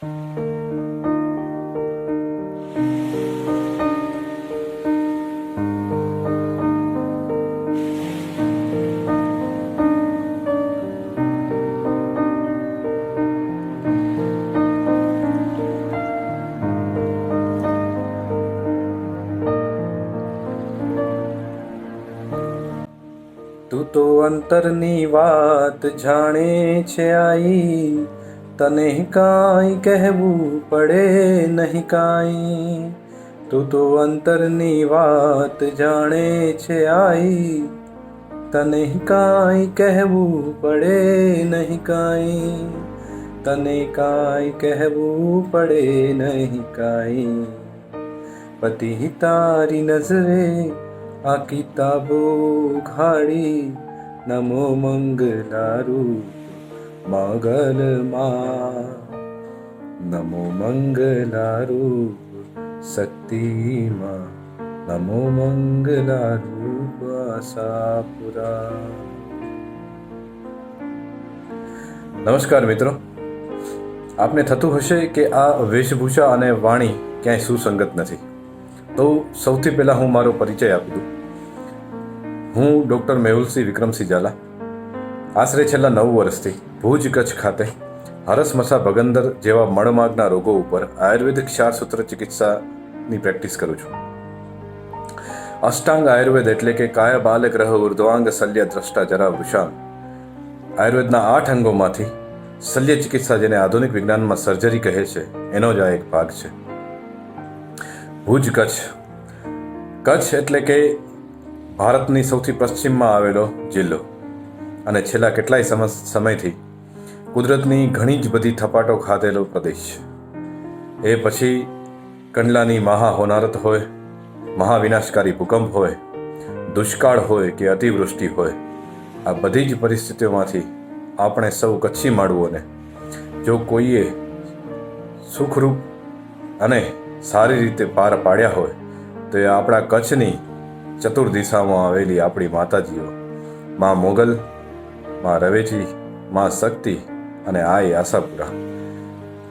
તું તો અંતરની વાત જાણે છે આઈ, તને કાંઈ કહેવું પડે નહીં કાંઈ. તું તો અંતરની વાત જાણે છે આઈ, તને કાંઈ કહેવું પડે નહીં કાંઈ. તને કાંઈ કહેવું પડે નહીં કાંઈ. પતિ તારી નજરે આ કિતાબો ઘાડી, નમો મંગલારૂપ મંગલમાં. નમો મંગલારૂપ શક્તિમાં, નમો મંગલારૂપ આશાપુરા. નમસ્કાર મિત્રો, આપને થતું હશે કે આ વેશભૂષા અને વાણી ક્યાંય સુસંગત નથી, તો સૌથી પહેલાં હું મારો પરિચય આપી દઉં. હું ડૉક્ટર મેહુલસિંહ વિક્રમસિંહ ઝાલા આશરે છેલ્લા 9 વર્ષથી ભુજ કચ્છ ખાતે હરસમસા ભગંદર જેવા મળમાગના રોગો ઉપર આયુર્વેદિક ક્ષારસૂત્ર ચિકિત્સાની પ્રેક્ટિસ કરું છું. અષ્ટાંગ આયુર્વેદ એટલે કે કાય બાલ ગ્રહ ઉર્ધ્વાંગ શલ્ય દ્રષ્ટા જરા વૃષાંગ, આયુર્વેદના 8 અંગોમાંથી શલ્ય ચિકિત્સા, જેને આધુનિક વિજ્ઞાનમાં સર્જરી કહે છે, એનો જ આ એક ભાગ છે. ભુજ કચ્છ. કચ્છ એટલે કે ભારતની સૌથી પશ્ચિમમાં આવેલો જિલ્લો અને છેલ્લા કેટલાય સમયથી કુદરતની ઘણી જ બધી થપાટો ખાધેલો પ્રદેશ. એ પછી કંડલાની મહા હોનારત હોય, મહાવિનાશકારી ભૂકંપ હોય, દુષ્કાળ હોય કે અતિવૃષ્ટિ હોય, આ બધી જ પરિસ્થિતિઓમાંથી આપણે સૌ કચ્છી માળુઓને જો કોઈએ સુખરૂપ અને સારી રીતે પાર પાડ્યા હોય તો એ આપણા કચ્છની ચતુર્દિશામાં આવેલી આપણી માતાજીઓ, માં મોગલ, માં રવેચી, માં શક્તિ અને આઈ આશાપુરા.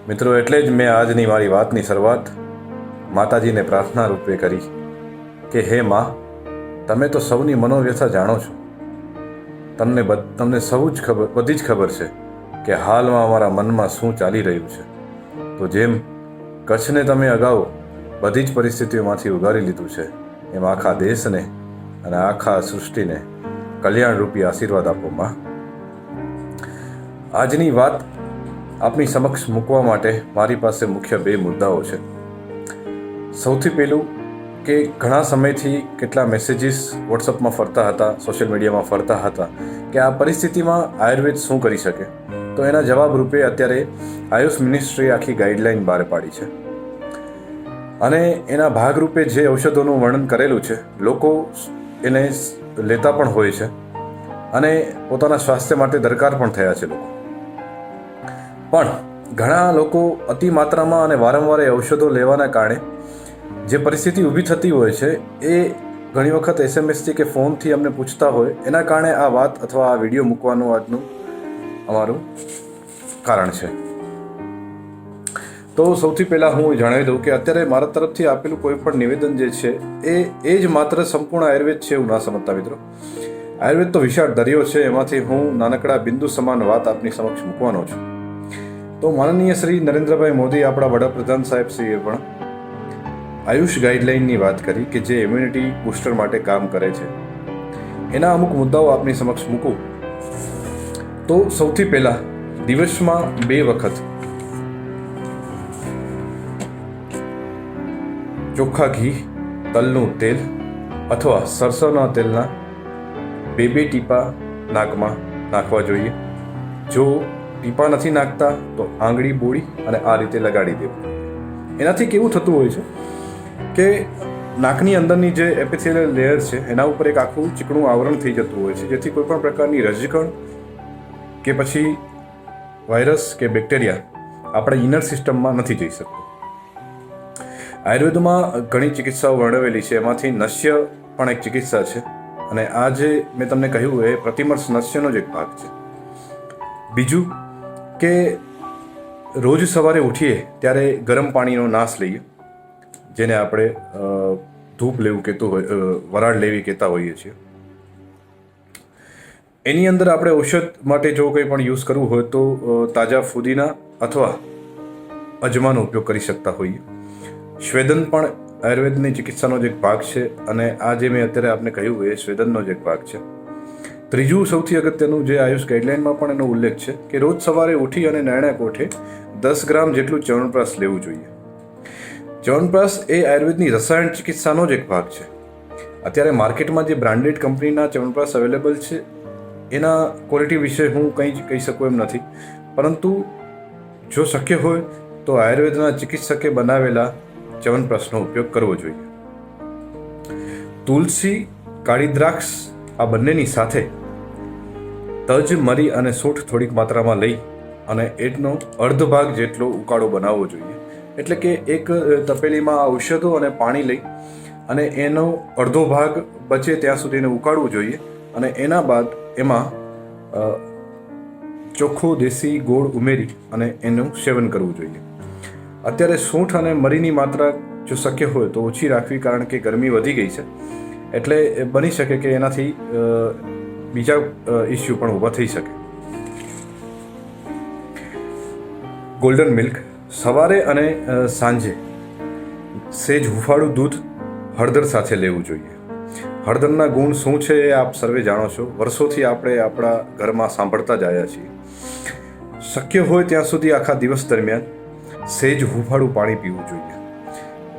મિત્રો, એટલે જ મેં આજની મારી વાતની શરૂઆત માતાજીને પ્રાર્થના રૂપે કરી કે હે માં, તમે તો સૌની મનોવ્યથા જાણો છો. તમને સૌ જ બધી જ ખબર છે કે હાલમાં અમારા મનમાં શું ચાલી રહ્યું છે. તો જેમ કચ્છને તમે અગાઉ બધી જ પરિસ્થિતિઓમાંથી ઉગારી લીધું છે, એમ આખા દેશને અને આખા સૃષ્ટિને કલ્યાણરૂપી આશીર્વાદ આપો માં. આજની વાત આપની સમક્ષ મૂકવા માટે મારી પાસે મુખ્ય 2 મુદ્દાઓ છે. સૌથી પહેલું કે ઘણા સમયથી કેટલા મેસેજીસ વોટ્સઅપમાં ફરતા હતા, સોશિયલ મીડિયામાં ફરતા હતા કે આ પરિસ્થિતિમાં આયુર્વેદ શું કરી શકે. તો એના જવાબ રૂપે અત્યારે આયુષ મિનિસ્ટ્રીએ આખી ગાઈડલાઈન બહાર પાડી છે અને એના ભાગરૂપે જે ઔષધોનું વર્ણન કરેલું છે, લોકો એને લેતા પણ હોય છે અને પોતાના સ્વાસ્થ્ય માટે દરકાર પણ થયા છે લોકો. પણ ઘણા લોકો અતિ માત્રામાં અને વારંવાર ઔષધો લેવાના કારણે જે પરિસ્થિતિ ઊભી થતી હોય છે, એ ઘણી વખત એસએમએસથી કે ફોનથી અમને પૂછતા હોય. એના કારણે આ વાત અથવા આ વિડીયો મૂકવાનું આજનું અમારું કારણ છે. તો સૌથી પહેલાં હું જણાવી દઉં કે અત્યારે મારા તરફથી આપેલું કોઈ પણ નિવેદન જે છે એ જ માત્ર સંપૂર્ણ આયુર્વેદ છે એવું ના સમજતા મિત્રો. આયુર્વેદ તો વિશાળ દરિયો છે, એમાંથી હું નાનકડા બિંદુ સમાન વાત આપની સમક્ષ મૂકવાનો છું. તો માનનીય શ્રી નરેન્દ્રભાઈ મોદી, આપણા વડાપ્રધાન સાહેબ શ્રીએ પણ આયુષ ગાઈડલાઇનની વાત કરી કે જે ઇમ્યુનિટી બૂસ્ટર માટે કામ કરે છે. એના અમુક મુદ્દાઓ આપની સમક્ષ મૂકું તો સૌથી પહેલાં દિવસમાં 2 વખત ચોખ્ખા ઘી, તલનું તેલ અથવા સરસવના તેલના 2 ટીપા નાકમાં નાખવા જોઈએ. જો ટીપા નથી નાખતા તો આંગળી બોળી અને આ રીતે લગાડી દેવું. એનાથી કેવું થતું હોય છે કે નાકની અંદરની જે એપિથેલિયલ લેયર છે એના ઉપર એક આખું ચીકણું આવરણ થઈ જતું હોય છે, જેથી કોઈ પણ પ્રકારની રજકણ કે પછી વાયરસ કે બેક્ટેરિયા આપણા ઇનર સિસ્ટમમાં નથી જઈ શકતો. આયુર્વેદમાં ઘણી ચિકિત્સાઓ વર્ણવેલી છે, એમાંથી નશ્ય પણ એક ચિકિત્સા છે અને આ જે મેં તમને કહ્યું એ પ્રતિમર્શ નશ્યનો જ એક ભાગ છે. બીજું કે રોજ સવારે ઉઠીએ ત્યારે ગરમ પાણીનો નાશ લઈએ, જેને આપણે ધૂપ લેવું કહેતું હોય, વરાળ લેવી કહેતા હોઈએ છીએ. એની અંદર આપણે ઔષધ માટે જો કંઈ પણ યુઝ કરવું હોય તો તાજા ફુદીના અથવા અજમાનો ઉપયોગ કરી શકતા હોઈએ. સ્વેદન પણ આયુર્વેદની ચિકિત્સાનો જ એક ભાગ છે, અને આ જે મેં અત્યારે આપને કહ્યું એ સ્વેદનનો જ એક ભાગ છે. ત્રીજું સૌથી અગત્યનું જે આયુષ ગાઈડલાઇનમાં પણ એનો ઉલ્લેખ છે કે રોજ સવારે ઉઠી અને નાયણા કોઠે 10 ગ્રામ જેટલું ચ્યવનપ્રાશ લેવું જોઈએ. ચ્યવનપ્રાશ એ આયુર્વેદની રસાયણ ચિકિત્સાનો જ એક ભાગ છે. અત્યારે માર્કેટમાં જે બ્રાન્ડેડ કંપનીના ચ્યવનપ્રાશ અવેલેબલ છે એના ક્વોલિટી વિશે હું કંઈ જ કહી શકું એમ નથી, પરંતુ જો શક્ય હોય તો આયુર્વેદના ચિકિત્સકે બનાવેલા ચ્યવનપ્રાશનો ઉપયોગ કરવો જોઈએ. તુલસી, કાળી દ્રાક્ષ આ બંનેની સાથે તજ, મરી અને સૂંઠ થોડીક માત્રામાં લઈ અને એનો અડધ ભાગ જેટલો ઉકાળો બનાવવો જોઈએ. એટલે કે એક તપેલીમાં ઔષધો અને પાણી લઈ અને એનો અડધો ભાગ બચે ત્યાં સુધી એને ઉકાળવું જોઈએ, અને એના બાદ એમાં ચોખ્ખો દેશી ગોળ ઉમેરી અને એનું સેવન કરવું જોઈએ. અત્યારે સૂંઠ અને મરીની માત્રા જો શક્ય હોય તો ઓછી રાખવી, કારણ કે ગરમી વધી ગઈ છે, એટલે બની શકે કે એનાથી બીજા ઇસ્યુ પણ ઊભા થઈ શકે. ગોલ્ડન મિલ્ક સવારે અને સાંજે સેજ હુંફાળું દૂધ હળદર સાથે લેવું જોઈએ. હળદરના ગુણ શું છે એ આપ સર્વે જાણો છો, વર્ષોથી આપણે આપણા ઘરમાં સાંભળતા જ આવ્યા છીએ. શક્ય હોય ત્યાં સુધી આખા દિવસ દરમિયાન સેજ હુંફાળું પાણી પીવું જોઈએ.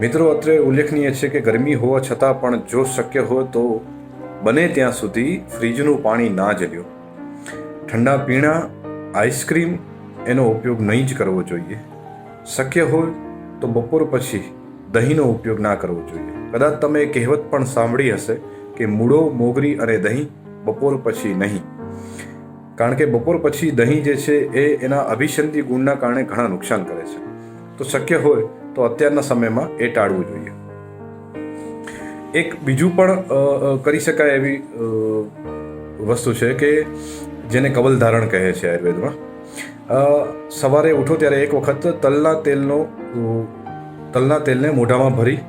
મિત્રો, અત્રે ઉલ્લેખનીય છે કે ગરમી હોવા છતાં પણ જો શક્ય હોય તો બને ત્યાં સુધી ફ્રીજનું પાણી ના જ લ્યો. ઠંડા પીણા, આઈસ્ક્રીમ એનો ઉપયોગ નહીં જ કરવો જોઈએ. શક્ય હોય તો બપોર પછી દહીંનો ઉપયોગ ના કરવો જોઈએ. કદાચ તમે કહેવત પણ સાંભળી હશે કે મૂળો, મોગરી અને દહીં બપોર પછી નહીં, કારણ કે બપોર પછી દહીં જે છે એ એના અભિસંધિ ગુણના કારણે ઘણા નુકસાન કરે છે. તો શક્ય હોય તો અત્યારના સમયમાં એ ટાળવું જોઈએ. એક બીજું પણ કરી શકાય એવી વસ્તુ છે કે જેને કવલધારણ કહે છે આયુર્વેદમાં. સવારે ઉઠો ત્યારે એક વખત તલના તેલને મોઢામાં ભરી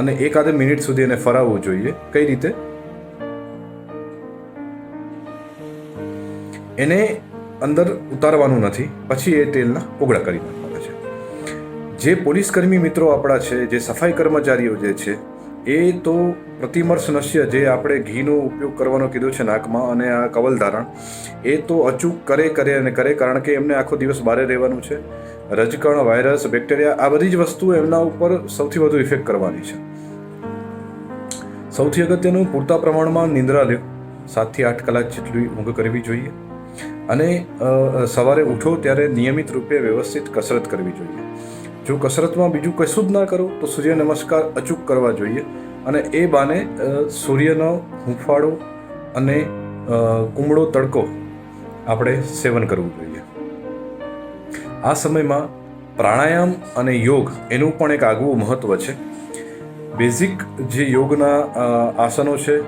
અને એકાદ મિનિટ સુધી એને ફરાવવું જોઈએ. કઈ રીતે? એને અંદર ઉતારવાનું નથી, પછી એ તેલના કોગળા કરી નાખવાના છે. જે પોલીસ કર્મી મિત્રો આપણા છે, જે સફાઈ કર્મચારીઓ જે છે, એ તો પ્રતિમર્શ નશ્ય, જે આપણે ઘીનો ઉપયોગ કરવાનો કીધું છે નાકમાં, અને આ કવલધારણ એ તો અચૂક કરે, કારણ કે એમને આખો દિવસ બહાર રહેવાનું છે. રજકણ, વાયરસ, બેક્ટેરિયા આ બધી જ વસ્તુઓ એમના ઉપર સૌથી વધુ ઇફેક્ટ કરવાની છે. સૌથી અગત્યનું, પૂરતા પ્રમાણમાં નિંદ્રા લ્યો. 7 થી 8 કલાક જેટલી ઊંઘ કરવી જોઈએ, અને સવારે ઉઠો ત્યારે નિયમિત રૂપે વ્યવસ્થિત કસરત કરવી જોઈએ. જો કસરતમાં બીજું કશું જ ના કરો તો સૂર્ય નમસ્કાર અચૂક કરવા જોઈએ, અને એ બાને સૂર્યનો હૂંફાળો અને કુમળો તડકો આપણે સેવન કરવું જોઈએ. આ સમયમાં પ્રાણાયામ અને યોગ એનું પણ એક આગવું મહત્ત્વ છે. બેઝિક જે યોગના આસનો છે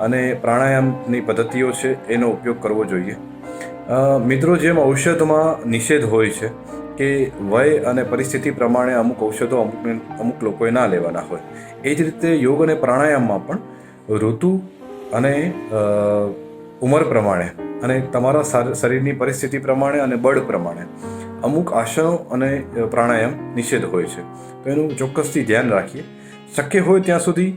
અને પ્રાણાયામની પદ્ધતિઓ છે એનો ઉપયોગ કરવો જોઈએ. મિત્રો, જેમ ઔષધમાં નિષેધ હોય છે કે વય અને પરિસ્થિતિ પ્રમાણે અમુક ઔષધો અમુક લોકોએ ના લેવાના હોય, એ જ રીતે યોગ અને પ્રાણાયામમાં પણ ઋતુ અને ઉંમર પ્રમાણે અને તમારા શરીરની પરિસ્થિતિ પ્રમાણે અને બળ પ્રમાણે અમુક આસનો અને પ્રાણાયામ નિષેધ હોય છે. તો એનું ચોક્કસથી ધ્યાન રાખીએ. શક્ય હોય ત્યાં સુધી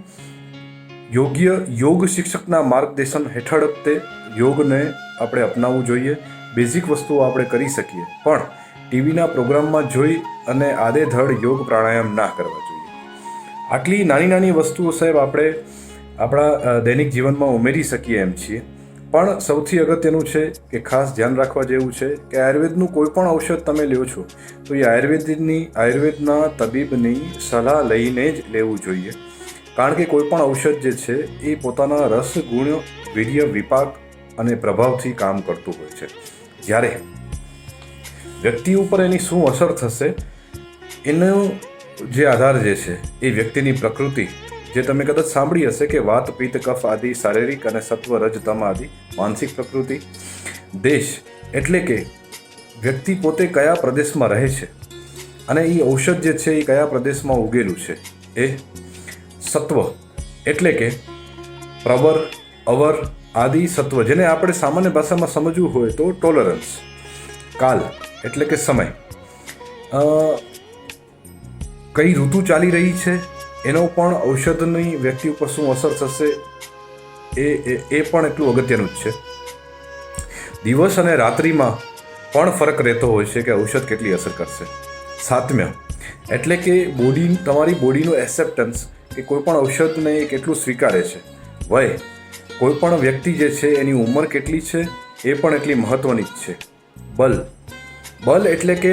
યોગ્ય યોગ શિક્ષકના માર્ગદર્શન હેઠળ તે યોગને આપણે અપનાવવું જોઈએ. બેઝિક વસ્તુઓ આપણે કરી શકીએ, પણ ટીવીના પ્રોગ્રામમાં જોઈ અને આડેધડ યોગ પ્રાણાયામ ના કરવા જોઈએ. આટલી નાની નાની વસ્તુઓ સાહેબ આપણે આપણા દૈનિક જીવનમાં ઉમેરી શકીએ એમ છીએ. પણ સૌથી અગત્યનું છે કે ખાસ ધ્યાન રાખવા જેવું છે કે આયુર્વેદનું કોઈ પણ ઔષધ તમે લ્યો છો તો એ આયુર્વેદના તબીબની સલાહ લઈને જ લેવું જોઈએ. કારણ કે કોઈ પણ ઔષધ જે છે એ પોતાના રસ, ગુણ, વીર્ય, વિપાક અને પ્રભાવથી કામ કરતું હોય છે. જ્યારે વ્યક્તિ ઉપર એની શું અસર થશે એનો જે આધાર જે છે એ વ્યક્તિની પ્રકૃતિ, જે તમે કદાચ સાંભળી હશે કે વાત, પિત્ત, કફ આદિ શારીરિક અને સત્વ, રજ, તમ આદિ માનસિક પ્રકૃતિ, દેશ એટલે કે વ્યક્તિ પોતે કયા પ્રદેશમાં રહે છે અને એ ઔષધ જે છે એ કયા પ્રદેશમાં ઉગેલું છે. એ સત્વ એટલે કે પ્રવર, અવર આદિ સત્વ, જેને આપણે સામાન્ય ભાષામાં સમજવું હોય તો ટોલરન્સ. કાલ એટલે કે સમય, કઈ ઋતુ ચાલી રહી છે એનો પણ ઔષધની વ્યક્તિ ઉપર શું અસર થશે એ પણ એટલું અગત્યનું જ છે. દિવસ અને રાત્રિમાં પણ ફરક રહેતો હોય છે કે ઔષધ કેટલી અસર કરશે. સાતમ્ય એટલે કે તમારી બોડીનું એક્સેપ્ટન્સ, કે કોઈ પણ ઔષધને એ કેટલું સ્વીકારે છે. વય, કોઈ પણ વ્યક્તિ જે છે એની ઉંમર કેટલી છે એ પણ એટલી મહત્ત્વની જ છે. બલ એટલે કે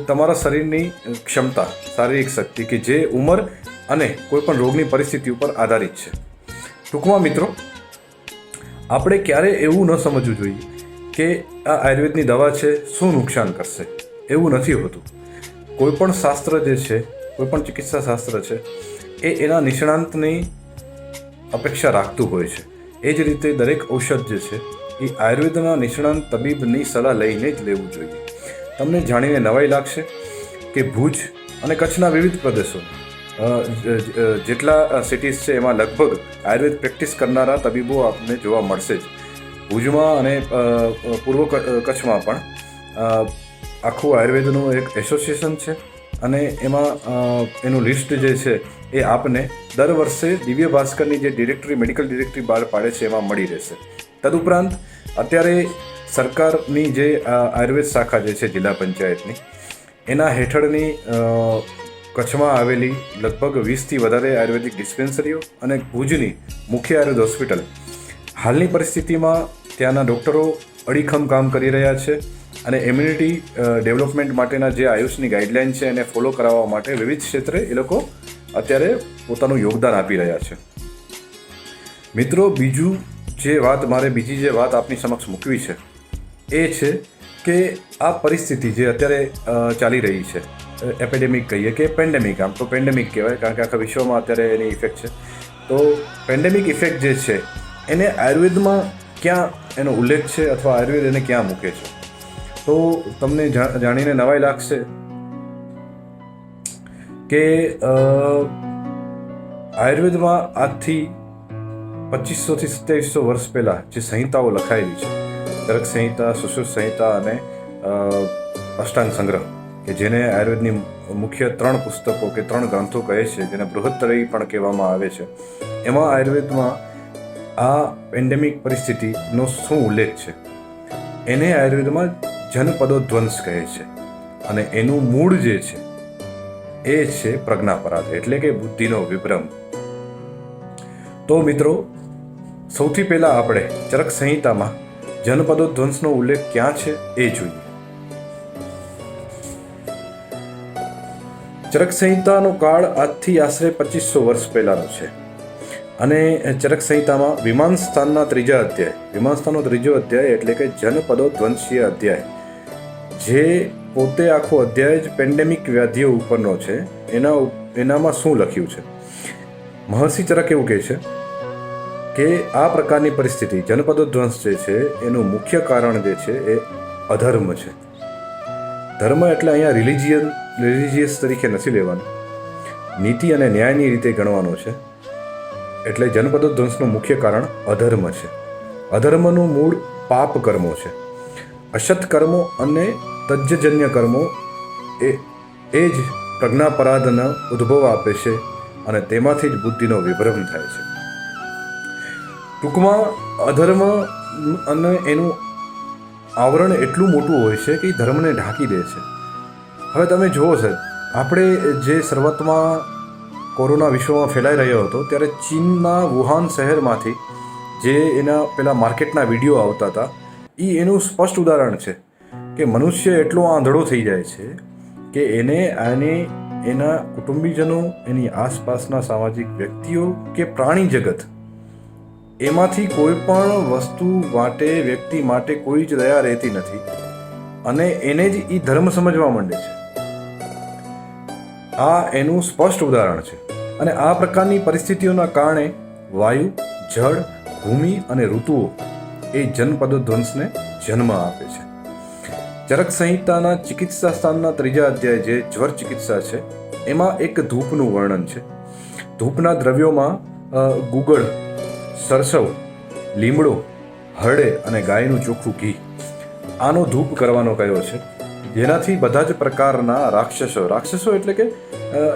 તમારા શરીરની ક્ષમતા, શારીરિક શક્તિ, કે જે ઉંમર અને કોઈ પણ રોગની પરિસ્થિતિ ઉપર આધારિત છે. ટૂંકમાં મિત્રો, આપણે ક્યારે એવું ન સમજવું જોઈએ કે આ આયુર્વેદની દવા છે શું નુકસાન કરશે. એવું નથી હોતું. કોઈ પણ શાસ્ત્ર જે છે, કોઈ પણ ચિકિત્સા શાસ્ત્ર છે એ એના નિષ્ણાંતની અપેક્ષા રાખતું હોય છે. એ જ રીતે દરેક ઔષધ જે છે એ આયુર્વેદના નિષ્ણાંત તબીબની સલાહ લઈને જ લેવું જોઈએ. તમને જાણીને નવાઈ લાગશે કે ભુજ અને કચ્છના વિવિધ પ્રદેશો, જેટલા સિટીઝ છે એમાં લગભગ આયુર્વેદ પ્રેક્ટિસ કરનારા તબીબો આપને જોવા મળશે જ. ભુજમાં અને પૂર્વ કચ્છમાં પણ આખું આયુર્વેદનું એક એસોસિએશન છે અને એમાં એનું લિસ્ટ જે છે એ આપને દર વર્ષે દિવ્ય ભાસ્કરની જે ડિરેક્ટરી, મેડિકલ ડિરેક્ટરી બહાર પાડે છે એમાં મળી રહેશે. તદુપરાંત અત્યારે સરકારની જે આયુર્વેદ શાખા જે છે જિલ્લા પંચાયતની, એના હેઠળની કચ્છમાં આવેલી લગભગ 20થી વધારે આયુર્વેદિક ડિસ્પેન્સરીઓ અને ભુજની મુખ્ય આયુર્વેદ હોસ્પિટલ, હાલની પરિસ્થિતિમાં ત્યાંના ડૉક્ટરો અડીખમ કામ કરી રહ્યા છે અને ઇમ્યુનિટી ડેવલપમેન્ટ માટેના જે આયુષની ગાઈડલાઇન છે એને ફોલો કરાવવા માટે વિવિધ ક્ષેત્રે એ લોકો અત્યારે પોતાનું યોગદાન આપી રહ્યા છે. મિત્રો, બીજી જે વાત આપની સમક્ષ મૂકવી છે એ છે કે આ પરિસ્થિતિ જે અત્યારે ચાલી રહી છે, એપિડેમિક કહીએ કે પેન્ડેમિક, આમ તો પેન્ડેમિક કહેવાય કારણ કે આખા વિશ્વમાં અત્યારે એની ઇફેક્ટ છે. તો પેન્ડેમિક ઇફેક્ટ જે છે એને આયુર્વેદમાં ક્યાં એનો ઉલ્લેખ છે અથવા આયુર્વેદ એને ક્યાં મૂકે છે, તો તમને જાણીને નવાઈ લાગશે કે આયુર્વેદમાં આજથી 2500થી 2700 વર્ષ પહેલાં જે સંહિતાઓ લખાયેલી છે, ચરક સંહિતા, સુશ્રુત સંહિતા અને અષ્ટાંગ સંગ્રહ, કે જેને આયુર્વેદની મુખ્ય 3 પુસ્તકો કે 3 ગ્રંથો કહે છે, જેને બૃહત્તરયી પણ કહેવામાં આવે છે, એમાં આયુર્વેદમાં આ પેન્ડેમિક પરિસ્થિતિનો શું ઉલ્લેખ છે એને આયુર્વેદમાં જનપદોધ્વંસ કહે છે અને એનું મૂળ જે છે એ છે પ્રજ્ઞાપરાધ એટલે કે બુદ્ધિનો વિભ્રમ. તો મિત્રો, સૌથી પહેલાં આપણે ચરક સંહિતામાં જનપદોધ્વંસનો ઉલ્લેખ ક્યાં છે એ જોઈએ. ચરક સંહિતાનો કાળ આજથી આશરે 2500 વર્ષ પહેલાંનો છે અને ચરક સંહિતામાં વિમાનસ્થાનના 3જા અધ્યાય, વિમાનસ્થાનનો 3જો અધ્યાય એટલે કે જનપદોધ્વંસીય અધ્યાય, જે પોતે આખો અધ્યાય જ પેન્ડેમિક વ્યાધિઓ ઉપરનો છે, એનામાં શું લખ્યું છે. મહર્ષિ ચરક એવું કહે છે કે આ પ્રકારની પરિસ્થિતિ, જનપદોધ્વંસ જે છે એનું મુખ્ય કારણ જે છે એ અધર્મ છે. ધર્મ એટલે અહીંયા રિલિજિયસ તરીકે નથી લેવાનું, નીતિ અને ન્યાયની રીતે ગણવાનો છે. એટલે જનપદોધ્વંસનું મુખ્ય કારણ અધર્મ છે. અધર્મનું મૂળ પાપ કર્મો છે. અસત કર્મો અને તજ્જજન્ય કર્મો એ જ પ્રજ્ઞાપરાધનો ઉદ્ભવ આપે છે અને તેમાંથી જ બુદ્ધિનો વિભ્રમ થાય છે. ટૂંકમાં અધર્મ અને એનું આવરણ એટલું મોટું હોય છે કે એ ધર્મને ઢાંકી દે છે. હવે તમે જુઓ સાહેબ, આપણે જે શરૂઆતમાં કોરોના વિશ્વમાં ફેલાઈ રહ્યો હતો ત્યારે ચીનના વુહાન શહેરમાંથી જે એના પેલા માર્કેટના વિડીયો આવતા હતા એ એનું સ્પષ્ટ ઉદાહરણ છે કે મનુષ્ય એટલો આંધળો થઈ જાય છે કે એના કુટુંબીજનો, એની આસપાસના સામાજિક વ્યક્તિઓ કે પ્રાણી જગત, એમાંથી કોઈ પણ વસ્તુ માટે, વ્યક્તિ માટે કોઈ જ દયા રહેતી નથી અને એને જ એ ધર્મ સમજવા માંડે છે. આ એનું સ્પષ્ટ ઉદાહરણ છે. અને આ પ્રકારની પરિસ્થિતિઓના કારણે વાયુ, જળ, ભૂમિ અને ઋતુઓ એ જનપદોધ્વંસને જન્મ આપે છે. ચરક સંહિતાના ચિકિત્સા સ્થાનના 3જા અધ્યાય જે જ્વર ચિકિત્સા છે એમાં એક ધૂપનું વર્ણન છે. ધૂપના દ્રવ્યોમાં ગુગળ, સરસવ, લીમડો, હરડે અને ગાયનું ચોખ્ખું ઘી આનો ધૂપ કરવાનો કહ્યો છે, જેનાથી બધા જ પ્રકારના રાક્ષસો એટલે કે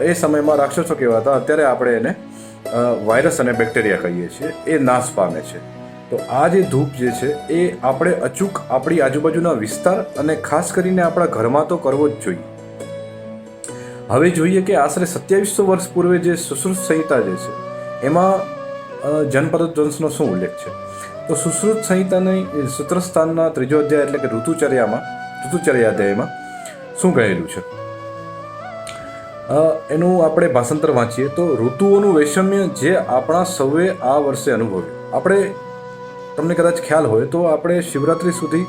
એ સમયમાં રાક્ષસો કહેવાતા, અત્યારે આપણે એને વાયરસ અને બેક્ટેરિયા કહીએ છીએ, એ નાશ પામે છે. તો આ જે ધૂપ જે છે એ આપણે અચૂક આપણી આજુબાજુના વિસ્તાર અને ખાસ કરીને આપણા ઘરમાં તો કરવો જ જોઈએ. હવે જોઈએ કે આશરે 2700 વર્ષ પૂર્વે જે સુશ્રુત સંહિતા જે છે એમાં જનપદોધ્વંસનો શું ઉલ્લેખ છે? તો સુશ્રુત સંહિતાની સૂત્રસ્થાનના 3જો અધ્યાય એટલે કે ઋતુચર્યા અધ્યાયમાં શું કહેલું છે એનું આપણે ભાષાંતર વાંચીએ તો, ઋતુઓનું વૈષમ્ય જે આપણા સૌએ આ વર્ષે અનુભવ્યું. આપણે તમને કદાચ ખ્યાલ હોય તો આપણે શિવરાત્રી સુધી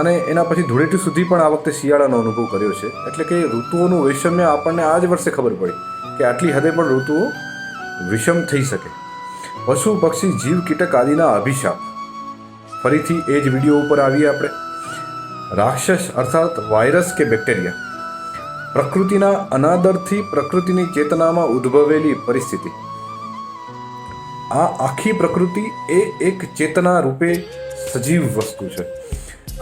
અને એના પછી ધૂળેટી સુધી પણ આ વખતે શિયાળાનો અનુભવ કર્યો છે. એટલે કે ઋતુઓનું વૈષમ્ય આપણને આ જ વર્ષે ખબર પડી કે આટલી હદે પણ ઋતુઓ વિષમ થઈ શકે. પશુ, પક્ષી, જીવ, કીટક આદિના અભિશાપ. ફરીથી એ જ વિડીયો ઉપર આવીએ આપણે. રાક્ષસ અર્થાત વાયરસ કે બેક્ટેરિયા. પ્રકૃતિના અનાદરથી પ્રકૃતિની ચેતનામાં ઉદ્ભવેલી પરિસ્થિતિ. આ આખી પ્રકૃતિ એ એક ચેતના રૂપે સજીવ વસ્તુ છે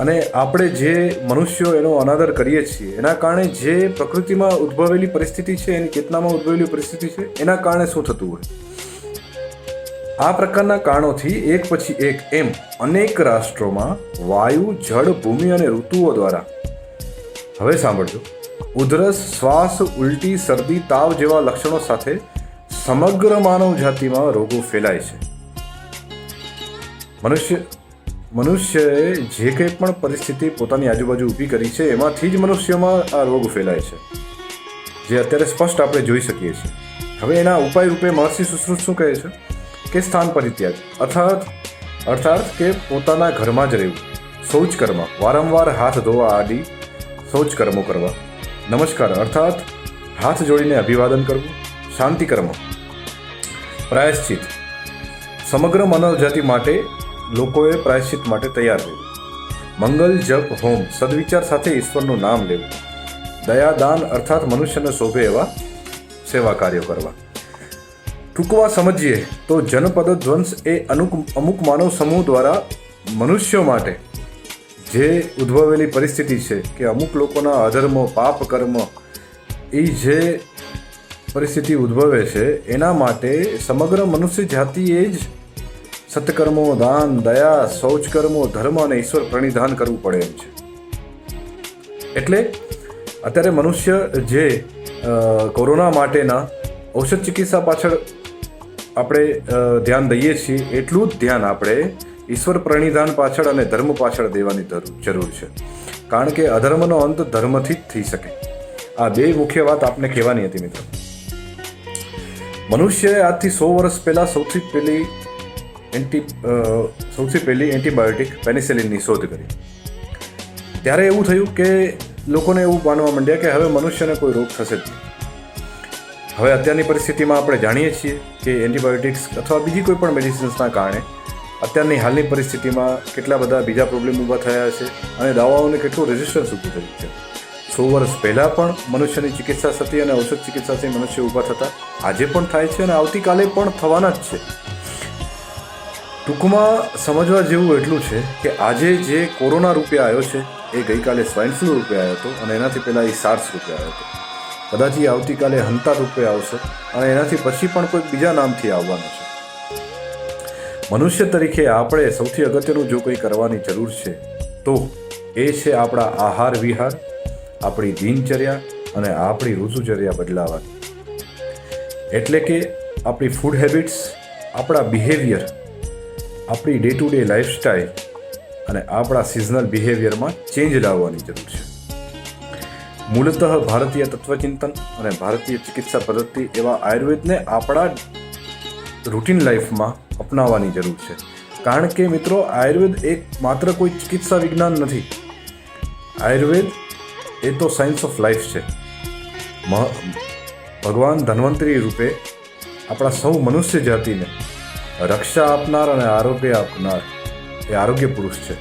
અને આપણે જે મનુષ્યો એનો અનાદર કરીએ છીએ એના કારણે જે પ્રકૃતિમાં ઉદ્ભવેલી પરિસ્થિતિ છે, એની ચેતનામાં ઉદ્ભવેલી પરિસ્થિતિ છે, એના કારણે શું થતું હોય. આ પ્રકારના કારણોથી એક પછી એક એમ અનેક રાષ્ટ્રોમાં વાયુ, જળ, ભૂમિ અને ઋતુઓ દ્વારા, હવે સાંભળજો, ઉધરસ, શ્વાસ, ઉલટી, શરદી, તાવ જેવા લક્ષણો સાથે સમગ્ર માનવ જાતિમાં રોગો ફેલાય છે. મનુષ્યએ જે કંઈ પણ પરિસ્થિતિ પોતાની આજુબાજુ ઊભી કરી છે એમાંથી જ મનુષ્યમાં આ રોગ ફેલાય છે, જે અત્યારે સ્પષ્ટ આપણે જોઈ શકીએ છીએ. હવે એના ઉપાય રૂપે મહર્ષિ સુશ્રુત શું કહે છે કે સ્થાન પરિત્યાગ અર્થાત કે પોતાના ઘરમાં જ રહેવું, શૌચ કર્મ, વારંવાર હાથ ધોવા આદિ શૌચ કર્મો કરવા, નમસ્કાર અર્થાત હાથ જોડીને અભિવાદન કરવું, શાંતિ કર્મ, પ્રાયશ્ચિત, સમગ્ર માનવજાતિ માટે લોકોએ પ્રાયશ્ચિત માટે તૈયાર રહેવું, મંગલ, જપ, હોમ, સદવિચાર સાથે ઈશ્વરનું નામ લેવું, દયા, દાન અર્થાત મનુષ્યને શોભે એવા સેવા કાર્યો કરવા. ટૂંકમાં સમજીએ તો જનપદોધ્વંસ એ અમુક માનવ સમૂહ દ્વારા મનુષ્યો માટે જે ઉદ્ભવેલી પરિસ્થિતિ છે કે અમુક લોકોના અધર્મો, પાપ કર્મ, એ જે પરિસ્થિતિ ઉદ્ભવે છે એના માટે સમગ્ર મનુષ્ય જાતિએ જ સત્કર્મો, દાન, દયા, શૌચકર્મો, ધર્મ અને ઈશ્વર પ્રણિધાન કરવું પડે એમ છે. એટલે અત્યારે મનુષ્ય જે કોરોના માટેના ઔષધ ચિકિત્સા પાછળ આપણે ધ્યાન દઈએ છીએ એટલું જ ધ્યાન આપણે ઈશ્વર પ્રણિધાન પાછળ અને ધર્મ પાછળ દેવાની જરૂર છે. કારણ કે અધર્મનો અંત ધર્મથી જ થઈ શકે. આ બે મુખ્ય વાત આપને કહેવાની હતી મિત્રો. મનુષ્યએ આજથી 100 વર્ષ પહેલાં સૌથી પહેલી એન્ટીબાયોટિક પેનિસિલિનની શોધ કરી. ત્યારે એવું થયું કે લોકોને એવું માનવા માંડ્યા કે હવે મનુષ્યને કોઈ રોગ થશે જ નહીં. હવે અત્યારની પરિસ્થિતિમાં આપણે જાણીએ છીએ કે એન્ટીબાયોટિક્સ અથવા બીજી કોઈ પણ મેડિસિન્સના કારણે અત્યારની હાલની પરિસ્થિતિમાં કેટલા બધા બીજા પ્રોબ્લેમ ઊભા થયા છે અને દવાઓને કેટલું રેઝિસ્ટન્સ ઊભું થયું છે. 100 વર્ષ પહેલાં પણ મનુષ્યની ચિકિત્સા થતી અને ઔષધ ચિકિત્સાથી મનુષ્ય ઊભા થતા, આજે પણ થાય છે અને આવતીકાલે પણ થવાના જ છે. ટૂંકમાં સમજવા જેવું એટલું છે કે આજે જે કોરોના રૂપે આવ્યો છે એ ગઈકાલે સ્વાઇન ફ્લૂ રૂપે આવ્યો હતો અને એનાથી પહેલાં એ સાર્સ રૂપે આવ્યો હતો. કદાચ એ આવતીકાલે હંતા રૂપે આવશે અને એનાથી પછી પણ કોઈ બીજા નામથી આવવાનું છે. મનુષ્ય તરીકે આપણે સૌથી અગત્યનું જો કંઈ કરવાની જરૂર છે તો એ છે આપણા આહાર વિહાર, આપણી દિનચર્યા અને આપણી ઋતુચર્યા બદલાવાની. એટલે કે આપણી ફૂડ હેબિટ્સ, આપણા બિહેવિયર, આપણી ડે ટુ ડે લાઈફસ્ટાઈલ અને આપણા સિઝનલ બિહેવિયરમાં ચેન્જ લાવવાની જરૂર છે. મૂળતઃ ભારતીય તત્વચિંતન અને ભારતીય ચિકિત્સા પદ્ધતિ એવા આયુર્વેદને આપણા રૂટીન લાઈફમાં અપનાવવાની જરૂર છે. કારણ કે મિત્રો, આયુર્વેદ એક માત્ર કોઈ ચિકિત્સા વિજ્ઞાન નથી. આયુર્વેદ એ તો સાયન્સ ઓફ લાઈફ છે. ભગવાન ધન્વંતરી રૂપે આપણા સૌ મનુષ્ય જાતિને રક્ષા આપનાર અને આરોગ્ય આપનાર એ આરોગ્ય પુરુષ છે.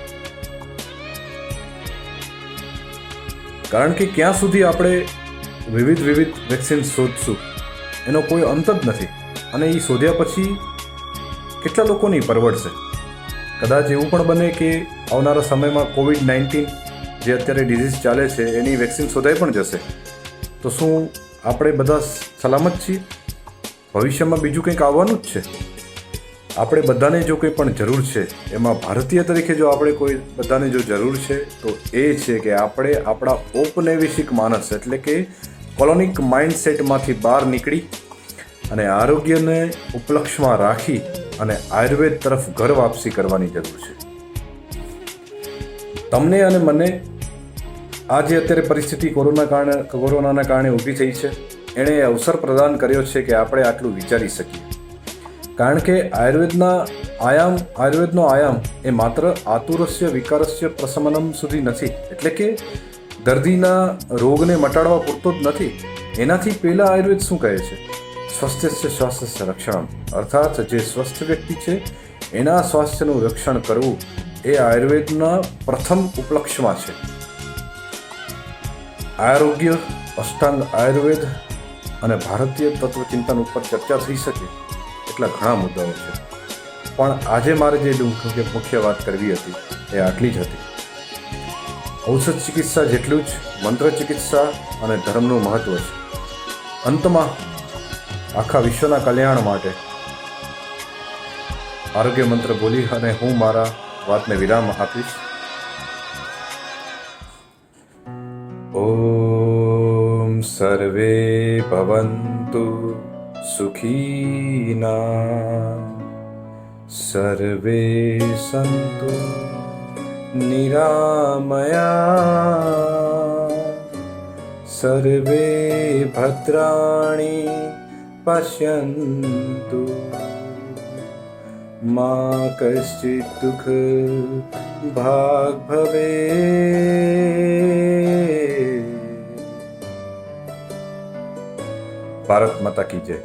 કારણ કે ક્યાં સુધી આપણે વિવિધ વેક્સિન શોધશું એનો કોઈ અંત જ નથી. અને એ શોધ્યા પછી કેટલા લોકોની પરવડશે? કદાચ એવું પણ બને કે આવનારા સમયમાં COVID-19 જે અત્યારે ડિઝીઝ ચાલે છે એની વેક્સિન શોધાઈ પણ જશે. તો શું આપણે બધા સલામત છીએ? ભવિષ્યમાં બીજું કંઈક આવવાનું જ છે. આપણે બધાને જો કંઈ પણ જરૂર છે, એમાં ભારતીય તરીકે જો આપણે કોઈ બધાને જો જરૂર છે તો એ છે કે આપણે આપણા ઔપનિવેશિક માનસ એટલે કે કોલોનિક માઇન્ડસેટમાંથી બહાર નીકળી અને આરોગ્યને ઉપલક્ષમાં રાખી અને આયુર્વેદ તરફ ઘર વાપસી કરવાની જરૂર છે. તમને અને મને આ જે અત્યારે પરિસ્થિતિ કોરોનાના કારણે ઊભી થઈ છે એણે અવસર પ્રદાન કર્યો છે કે આપણે આટલું વિચારી શકીએ. કારણ કે આયુર્વેદનો આયામ એ માત્ર આતુરસ્ય વિકારસ્ય પ્રશમનમ સુધી નથી, એટલે કે દર્દીના રોગને મટાડવા પૂરતો જ નથી. એનાથી પહેલાં આયુર્વેદ શું કહે છે? સ્વસ્થ્ય સ્વાસ્થ્ય રક્ષણ, અર્થાત જે સ્વસ્થ વ્યક્તિ છે એના સ્વાસ્થ્યનું રક્ષણ કરવું એ આયુર્વેદના પ્રથમ ઉપલક્ષમાં છે. આરોગ્ય, અષ્ટાંગ આયુર્વેદ અને ભારતીય તત્વચિંતન ઉપર ચર્ચા થઈ શકે એટલા ઘણા મુદ્દાઓ છે, પણ આજે મારે જે મુખ્ય વાત કરવી હતી એ આટલી જ હતી. ઔષધ ચિકિત્સા જેટલું જ મંત્ર ચિકિત્સા અને ધર્મનું મહત્વ છે. અંતમાં આખા વિશ્વના કલ્યાણ માટે આરોગ્ય મંત્ર બોલી અને હું મારા વાતને વિરામ આપીશ. ઓમ સર્વે ભવન્તુ સુખીના, સર્વે સંતુ નિરામયા, સર્વે ભદ્રાણિ પશ્યન્તુ, મા કશ્ચિત દુઃખ ભાગ ભવેत्. ભારત માતા કી જય.